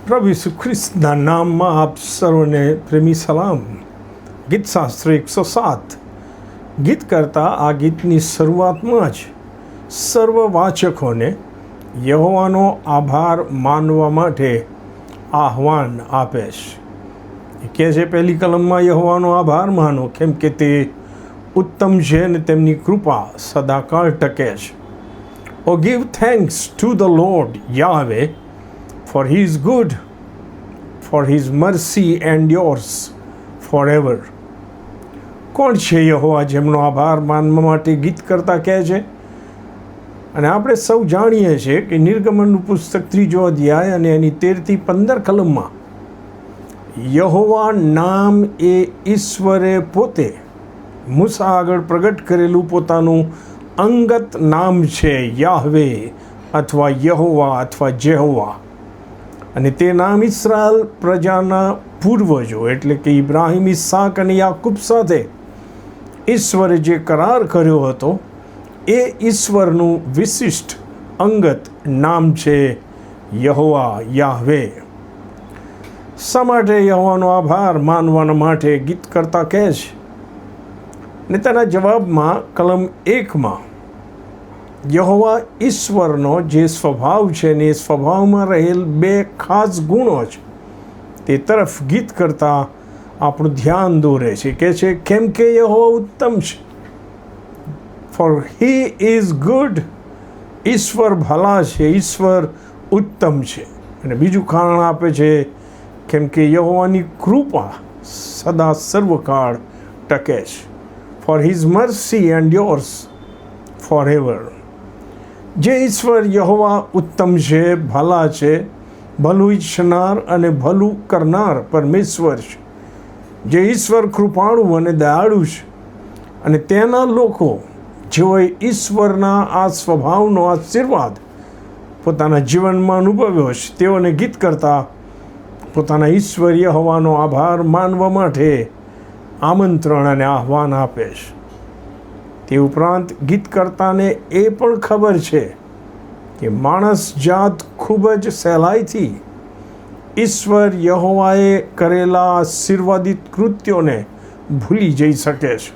પ્રભુ ઈસુ ખ્રિસ્તના નામમાં આપ સર્વને પ્રેમી સલામ. ગીતશાસ્ત્ર 107 ગીત કરતા આ ગીતની શરૂઆતમાં જ સર્વ વાચકોને યહોવાનો આભાર માનવા માટે આહવાન આપે છે. એ કહે છે પહેલી કલમમાં યહોવાનો આભાર માનો, કેમ કે તે ઉત્તમ છે અને તેમની કૃપા સદાકાળ ટકે છે. O give thanks to the Lord Yahweh, for he is good, for his mercy endures forever. કોણ છે યહોવા જેમનો આભાર માનવા માટે ગીત કરતા કહે છે? અને આપણે સૌ જાણીએ છીએ કે નિર્ગમનનું પુસ્તક 3 અધ્યાય અને એની 13 થી 15 કલમમાં યહોવા નામ એ ઈશ્વરે પોતે મૂસા આગળ પ્રગટ કરેલું પોતાનું અંગત નામ છે, યાહવે અથવા યહોવા અથવા જેહોવા. અને તે નામ ઇસ્રાએલ પ્રજાના પૂર્વજો એટલે કે ઇબ્રાહિમ, ઇસ્હાક અને યાકૂબ સાથે ઈશ્વરે જે કરાર કર્યો હતો એ ઈશ્વરનું વિશિષ્ટ અંગત નામ છે યહોવા, યાહવે. શા માટે યહોવાનો આભાર માનવાના માટે ગીત કરતા કહે છે? ને તેના જવાબમાં કલમ 1માં યહોવા ઈશ્વરનો જે સ્વભાવ છે ને એ સ્વભાવમાં રહેલ 2 ખાસ ગુણો છે તે તરફ ગીત કરતા આપણું ધ્યાન દોરે છે. કે છે કેમ કે યહોવા ઉત્તમ છે, ફોર હી ઇઝ ગુડ. ઈશ્વર ભલા છે, ઈશ્વર ઉત્તમ છે. અને બીજું કારણ આપે છે કેમ કે યહોવાની કૃપા સદા સર્વકાળ ટકે છે. For his mercy endures for ever. જે ઈશ્વર યહોવા ઉત્તમ છે, ભલા છે, ભલું ઈચ્છનાર અને ભલું કરનાર પરમેશ્વર છે, જે ઈશ્વર કૃપાળુ અને દયાળુ છે અને તેના લોકો જેઓએ ઈશ્વરના આ સ્વભાવનો આશીર્વાદ પોતાના જીવનમાં અનુભવ્યો છે તેઓને ગીત કરતા પોતાના ઈશ્વર યહોવાનો આભાર માનવા માટે આમંત્રણ અને આહવાન આપે છે. તે ઉપરાંત ગીત કરતાને એ પણ ખબર છે કે માણસ જાત ખૂબ જ સહેલાઈથી ઈશ્વર યહોવાએ કરેલા આશીર્વાદિત કૃત્યોને ભૂલી જઈ શકે છે.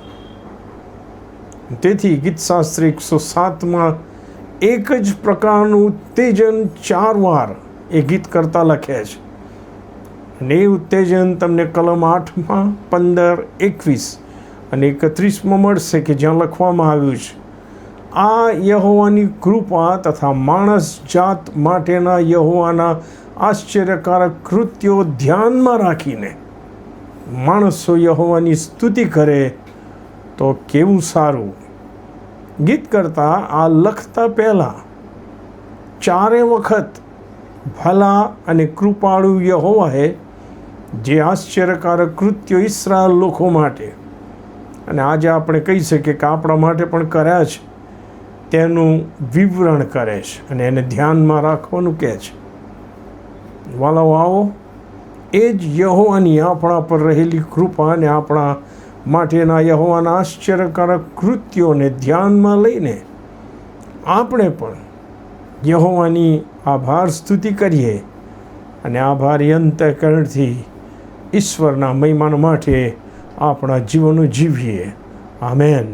તેથી ગીતશાસ્ત્ર 107માં એક જ પ્રકારનું ઉત્તેજન 4 વાર એ ગીત કરતા લખે છે. અને એ ઉત્તેજન તમને કલમ 8માં 15, 21 અને 31માં મળશે કે જ્યાં લખવામાં આવ્યું છે, આ યહોવાની કૃપા તથા માણસ જાત માટેના યહોવાના આશ્ચર્યકારક કૃત્યો ધ્યાનમાં રાખીને માણસો યહોવાની સ્તુતિ કરે તો કેવું સારું. ગીત કરતા આ લખતા પહેલાં 4 વખત ભલા અને કૃપાળુ યહોવાએ જે આશ્ચર્યકારક કૃત્યો ઇસ્રાએલ લોકો માટે અને આજે આપણે કહી શકીએ કે આપણા માટે પણ કર્યા છે તેનું વિવરણ કરે છે અને એને ધ્યાનમાં રાખવાનું કહે છે. વાલાઓ, આવો એ જ યહોવાની આપણા પર રહેલી કૃપા અને આપણા માટેના યહોવાના આશ્ચર્યકારક કૃત્યોને ધ્યાનમાં લઈને આપણે પણ યહોવાની આભાર સ્તુતિ કરીએ અને આભારી અંતઃકરણથી ઈશ્વરના મહિમા માટે આપણા જીવનો જીવીએ. આમેન.